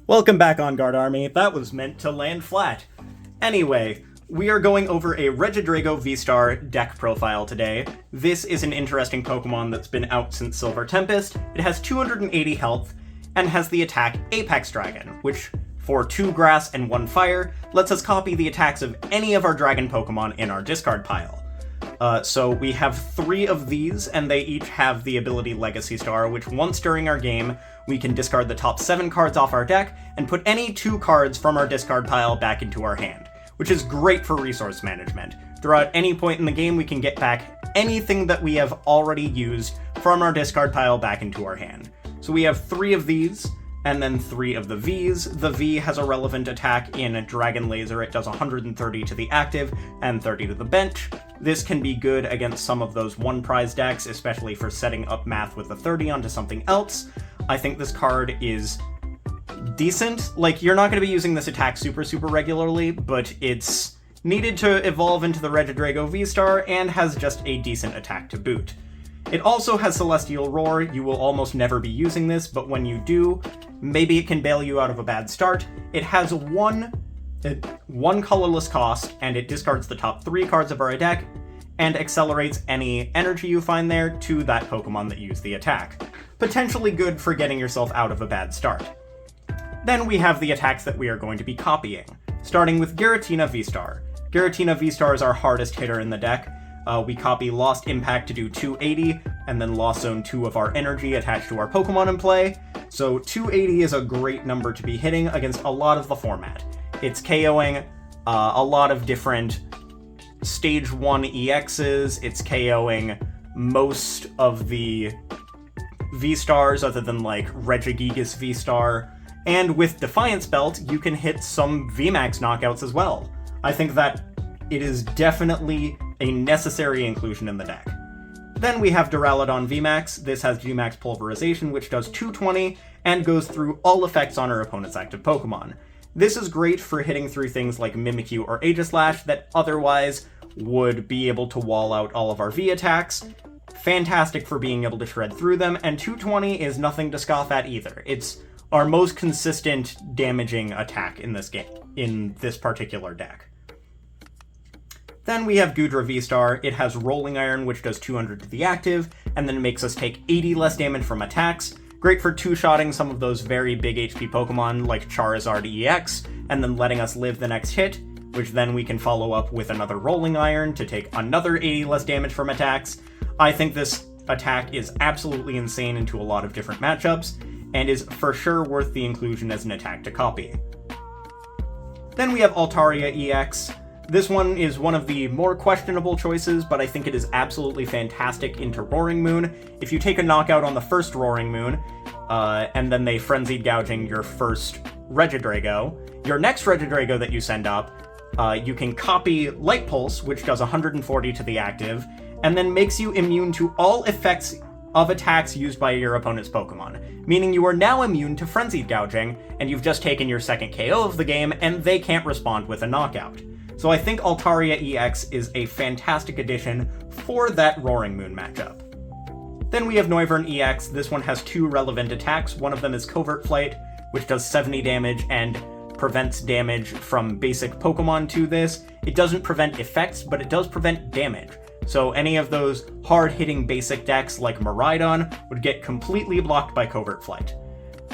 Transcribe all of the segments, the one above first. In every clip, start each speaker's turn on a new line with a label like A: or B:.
A: Welcome back on Guard Army. That was meant to land flat. Anyway, we are going over a Regidrago VSTAR deck profile today. This is an interesting Pokemon that's been out since Silver Tempest. It has 280 health and has the attack Apex Dragon, which, for 2 grass and 1 fire, lets us copy the attacks of any of our dragon Pokemon in our discard pile. So we have 3 of these, and they each have the ability Legacy Star, which once during our game, we can discard the top 7 cards off our deck and put any 2 cards from our discard pile back into our hand, which is great for resource management. Throughout any point in the game, we can get back anything that we have already used from our discard pile back into our hand. So we have 3 of these, and then 3 of the Vs. The V has a relevant attack in Dragon Laser. It does 130 to the active and 30 to the bench. This can be good against some of those 1-prize decks, especially for setting up math with the 30 onto something else. I think this card is decent. Like, you're not going to be using this attack super regularly, but it's needed to evolve into the Regidrago VSTAR and has just a decent attack to boot. It also has Celestial Roar. You will almost never be using this, but when you do, maybe it can bail you out of a bad start. It has one colorless cost, and it discards the top 3 cards of our deck, and accelerates any energy you find there to that Pokemon that used the attack. Potentially good for getting yourself out of a bad start. Then we have the attacks that we are going to be copying, starting with Giratina VSTAR. Giratina VSTAR is our hardest hitter in the deck. We copy Lost Impact to do 280, and then Lost Zone 2 of our energy attached to our Pokemon in play. So 280 is a great number to be hitting against a lot of the format. It's KOing a lot of different Stage 1 EXs, it's KOing most of the V-Stars other than like Regigigas V-Star, and with Defiance Belt, you can hit some VMAX knockouts as well. I think that it is definitely a necessary inclusion in the deck. Then we have Duraludon VMAX. This has Gmax Pulverization, which does 220 and goes through all effects on our opponent's active Pokemon. This is great for hitting through things like Mimikyu or Aegislash that otherwise would be able to wall out all of our V attacks. Fantastic for being able to shred through them, and 220 is nothing to scoff at either. It's our most consistent damaging attack in this game, in this particular deck. Then we have Goodra VSTAR. It has Rolling Iron, which does 200 to the active, and then makes us take 80 less damage from attacks. Great for 2-shotting some of those very big HP Pokemon like Charizard EX, and then letting us live the next hit, which then we can follow up with another Rolling Iron to take another 80 less damage from attacks. I think this attack is absolutely insane into a lot of different matchups, and is for sure worth the inclusion as an attack to copy. Then we have Altaria EX. This one is one of the more questionable choices, but I think it is absolutely fantastic into Roaring Moon. If you take a knockout on the first Roaring Moon, and then they Frenzied Gouging your first Regidrago, your next Regidrago that you send up, you can copy Light Pulse, which does 140 to the active, and then makes you immune to all effects of attacks used by your opponent's Pokemon, meaning you are now immune to Frenzied Gouging, and you've just taken your second KO of the game, and they can't respond with a knockout. So I think Altaria EX is a fantastic addition for that Roaring Moon matchup. Then we have Noivern EX. This one has 2 relevant attacks. One of them is Covert Flight, which does 70 damage and prevents damage from basic Pokemon to this. It doesn't prevent effects, but it does prevent damage. So any of those hard-hitting basic decks like Miraidon would get completely blocked by Covert Flight.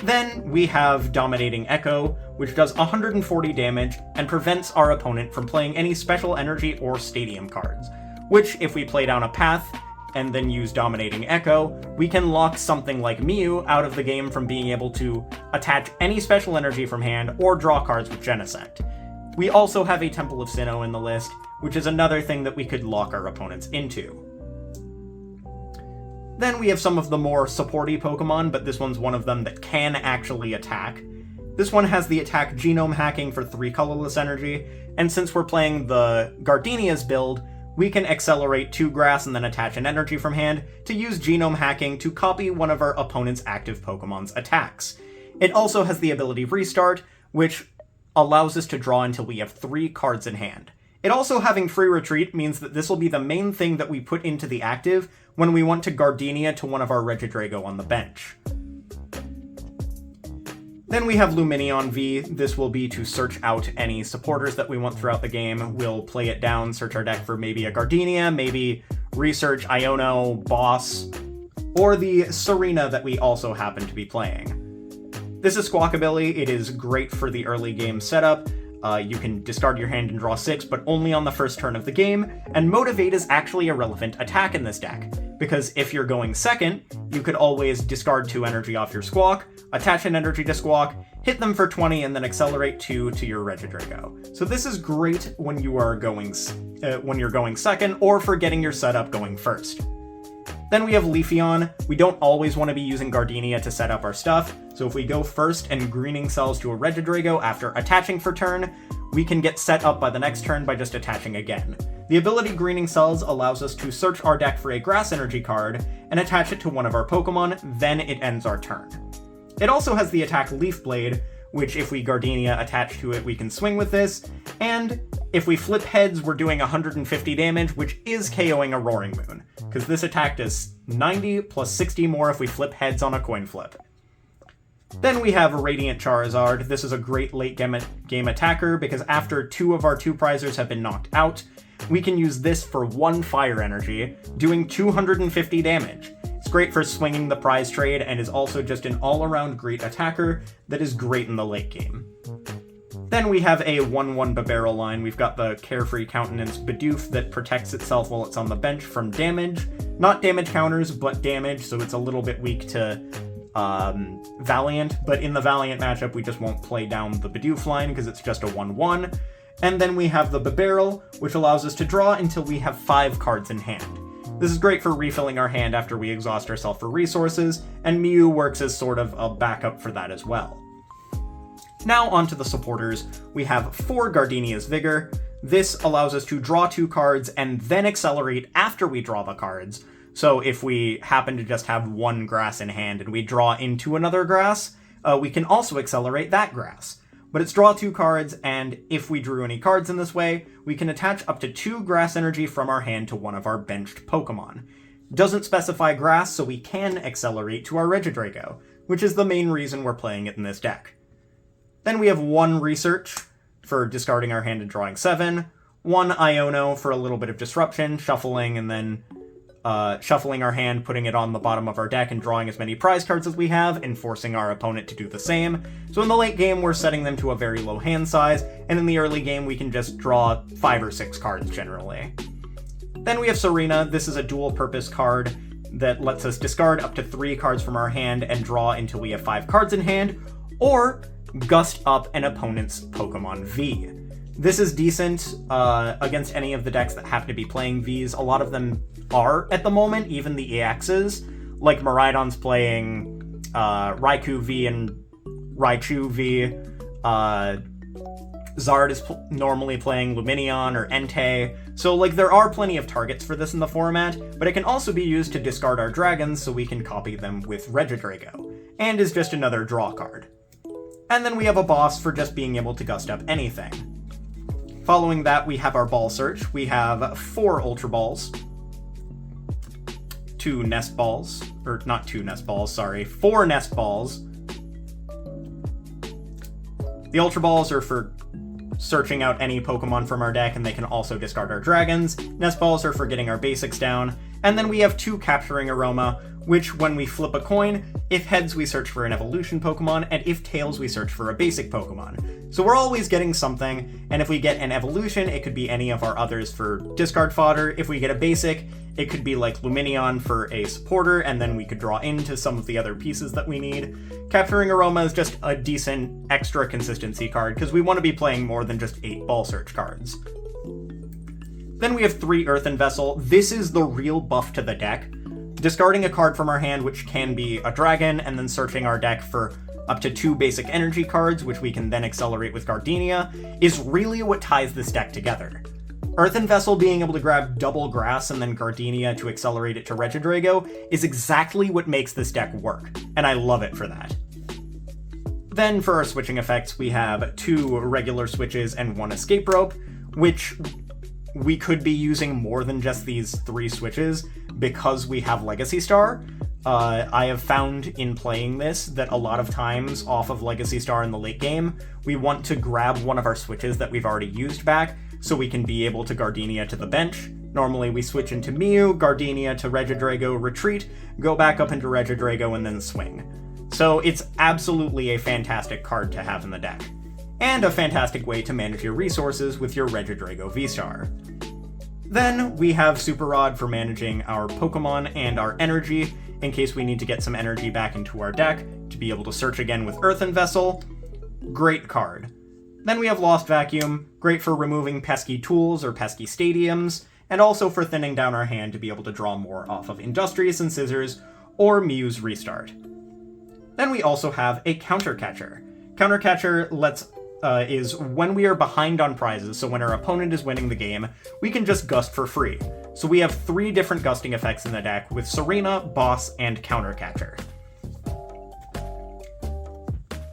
A: Then we have Dominating Echo, which does 140 damage and prevents our opponent from playing any special energy or stadium cards, which if we play down a path and then use Dominating Echo, we can lock something like Mew out of the game from being able to attach any special energy from hand or draw cards with Genesect. We also have a Temple of Sinnoh in the list, which is another thing that we could lock our opponents into. Then we have some of the more supporty Pokemon, but this one's one of them that can actually attack. This one has the attack Genome Hacking for 3 colorless energy, and since we're playing the Gardenia's build, we can accelerate 2 grass and then attach an energy from hand to use Genome Hacking to copy one of our opponent's active Pokemon's attacks. It also has the ability Restart, which allows us to draw until we have 3 cards in hand. It also having Free Retreat means that this will be the main thing that we put into the active when we want to Gardenia to one of our Regidrago on the bench. Then we have Lumineon V. This will be to search out any supporters that we want throughout the game. We'll play it down, search our deck for maybe a Gardenia, maybe research Iono, Boss, or the Serena that we also happen to be playing. This is Squawkabilly. It is great for the early game setup. You can discard your hand and draw 6, but only on the first turn of the game, and Motivate is actually a relevant attack in this deck, because if you're going second, you could always discard 2 energy off your Squawk, attach an energy to Squawk, hit them for 20, and then accelerate 2 to your Regidrago. So this is great when you are going second, or for getting your setup going first. Then we have Leafeon. We don't always want to be using Gardenia to set up our stuff, so if we go first and greening cells to a Regidrago after attaching for turn, we can get set up by the next turn by just attaching again. The ability Greening Cells allows us to search our deck for a Grass Energy card and attach it to one of our Pokemon, then it ends our turn. It also has the attack Leaf Blade, which if we Gardenia attach to it, we can swing with this, and if we flip heads, we're doing 150 damage, which is KOing a Roaring Moon, because this attack does 90 plus 60 more if we flip heads on a coin flip. Then we have Radiant Charizard. This is a great late game attacker, because after 2 of our 2 prizers have been knocked out, we can use this for 1 fire energy, doing 250 damage. It's great for swinging the prize trade, and is also just an all-around great attacker that is great in the late game. Then we have a 1/1 Bibarel line. We've got the Carefree Countenance Bidoof that protects itself while it's on the bench from damage. Not damage counters, but damage, so it's a little bit weak to Valiant, but in the Valiant matchup we just won't play down the Bidoof line because it's just a 1/1. And then we have the Bibarel, which allows us to draw until we have 5 cards in hand. This is great for refilling our hand after we exhaust ourselves for resources, and Mew works as sort of a backup for that as well. Now onto the supporters. We have 4 Gardenia's Vigor. This allows us to draw 2 cards and then accelerate after we draw the cards. So if we happen to just have 1 grass in hand and we draw into another grass, we can also accelerate that grass. But it's draw 2 cards, and if we drew any cards in this way, we can attach up to 2 grass energy from our hand to one of our benched Pokemon. Doesn't specify grass, so we can accelerate to our Regidrago, which is the main reason we're playing it in this deck. Then we have 1 Research for discarding our hand and drawing 7, 1 Iono for a little bit of disruption, shuffling and then shuffling our hand, putting it on the bottom of our deck and drawing as many prize cards as we have, and forcing our opponent to do the same. So in the late game, we're setting them to a very low hand size, and in the early game, we can just draw 5 or 6 cards generally. Then we have Serena. This is a dual-purpose card that lets us discard up to 3 cards from our hand and draw until we have 5 cards in hand, or gust up an opponent's Pokemon V. This is decent against any of the decks that happen to be playing Vs. A lot of them are at the moment, even the EXs. Like Miraidon's playing Raikou V and Raichu V. Zard is normally playing Lumineon or Entei. So like there are plenty of targets for this in the format, but it can also be used to discard our dragons so we can copy them with Regidrago, and is just another draw card. And then we have a boss for just being able to gust up anything. Following that, we have our ball search. We have 4 Ultra Balls, 2 Nest Balls, or not 2 Nest Balls, sorry, 4 Nest Balls. The Ultra Balls are for searching out any Pokemon from our deck, and they can also discard our dragons. Nest Balls are for getting our basics down. And then we have 2 Capturing Aroma, which when we flip a coin, if heads we search for an evolution Pokemon, and if tails we search for a basic Pokemon. So we're always getting something, and if we get an evolution, it could be any of our others for discard fodder. If we get a basic, it could be like Lumineon for a supporter, and then we could draw into some of the other pieces that we need. Capturing Aroma is just a decent extra consistency card, because we want to be playing more than just 8 ball search cards. Then we have 3 Earthen Vessel. This is the real buff to the deck. Discarding a card from our hand, which can be a dragon, and then searching our deck for up to 2 basic energy cards, which we can then accelerate with Gardenia, is really what ties this deck together. Earthen Vessel being able to grab double grass and then Gardenia to accelerate it to Regidrago is exactly what makes this deck work, and I love it for that. Then for our switching effects, we have 2 regular switches and 1 escape rope, which we could be using more than just these 3 switches because we have Legacy Star. I have found in playing this that a lot of times off of Legacy Star in the late game, we want to grab one of our switches that we've already used back so we can be able to Gardenia to the bench. Normally we switch into Mew, Gardenia to Regidrago, retreat, go back up into Regidrago, and then swing. So it's absolutely a fantastic card to have in the deck. And a fantastic way to manage your resources with your Regidrago V-Star. Then we have Super Rod for managing our Pokemon and our energy, in case we need to get some energy back into our deck, to be able to search again with Earthen Vessel. Great card. Then we have Lost Vacuum, great for removing pesky tools or pesky stadiums, and also for thinning down our hand to be able to draw more off of Industrious and Scissors, or Mew's Restart. Then we also have a Counter Catcher. Counter Catcher is when we are behind on prizes, so when our opponent is winning the game, we can just gust for free. So we have 3 different gusting effects in the deck with Serena, Boss, and Counter Catcher.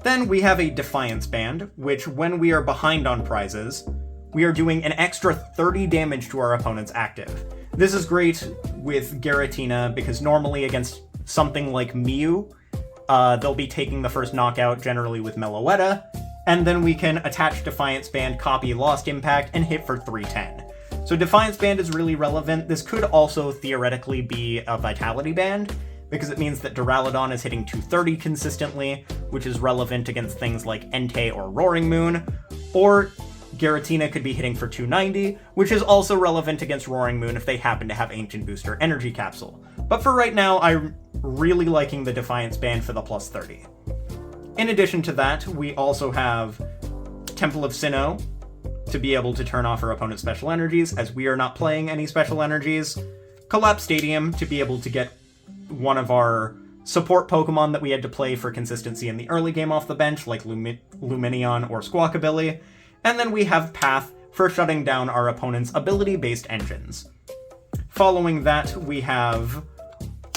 A: Then we have a Defiance Band, which when we are behind on prizes, we are doing an extra 30 damage to our opponent's active. This is great with Giratina because normally against something like Mew, they'll be taking the first knockout generally with Meloetta, and then we can attach Defiance Band, copy Lost Impact, and hit for 310. So Defiance Band is really relevant. This could also theoretically be a Vitality Band, because it means that Duraludon is hitting 230 consistently, which is relevant against things like Entei or Roaring Moon, or Giratina could be hitting for 290, which is also relevant against Roaring Moon if they happen to have Ancient Booster Energy Capsule. But for right now, I'm really liking the Defiance Band for the plus 30. In addition to that, we also have Temple of Sinnoh to be able to turn off our opponent's special energies, as we are not playing any special energies. Collapse Stadium to be able to get one of our support Pokemon that we had to play for consistency in the early game off the bench, like Lumineon or Squawkabilly. And then we have Path for shutting down our opponent's ability-based engines. Following that, we have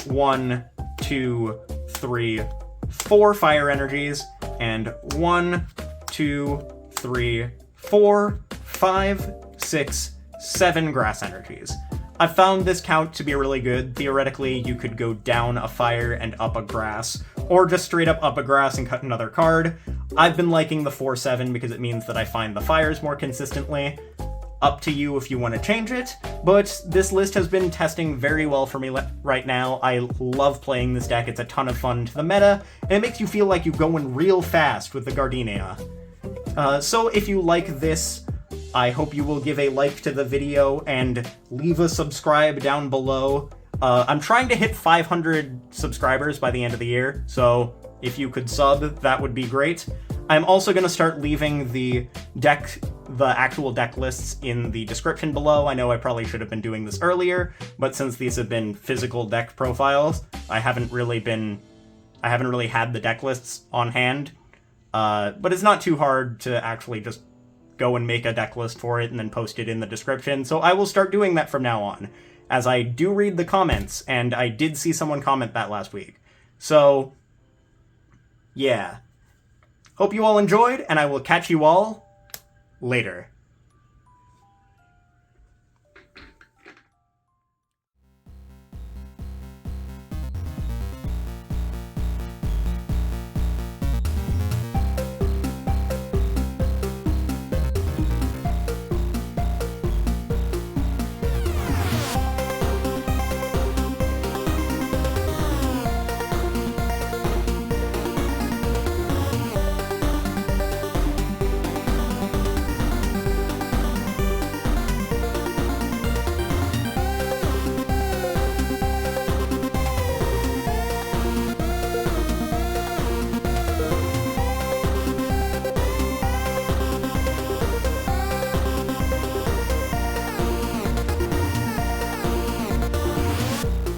A: 1, 2, 3, 4 fire energies, and 1, 2, 3, 4, 5, 6, 7 grass energies. I found this count to be really good. Theoretically, you could go down a fire and up a grass, or just straight up a grass and cut another card. I've been liking the 4-7 because it means that I find the fires more consistently. Up to you if you want to change it, but this list has been testing very well for me right now. I love playing this deck. It's a ton of fun to the meta, and it makes you feel like you're going real fast with the Gardenia. So if you like this, I hope you will give a like to the video and leave a subscribe down below. I'm trying to hit 500 subscribers by the end of the year, so if you could sub, that would be great. I'm also going to start leaving the actual deck lists in the description below. I know I probably should have been doing this earlier, but since these have been physical deck profiles, I haven't really had the deck lists on hand. But it's not too hard to actually just go and make a deck list for it and then post it in the description, so I will start doing that from now on, as I do read the comments, and I did see someone comment that last week. So, yeah. Hope you all enjoyed, and I will catch you all later.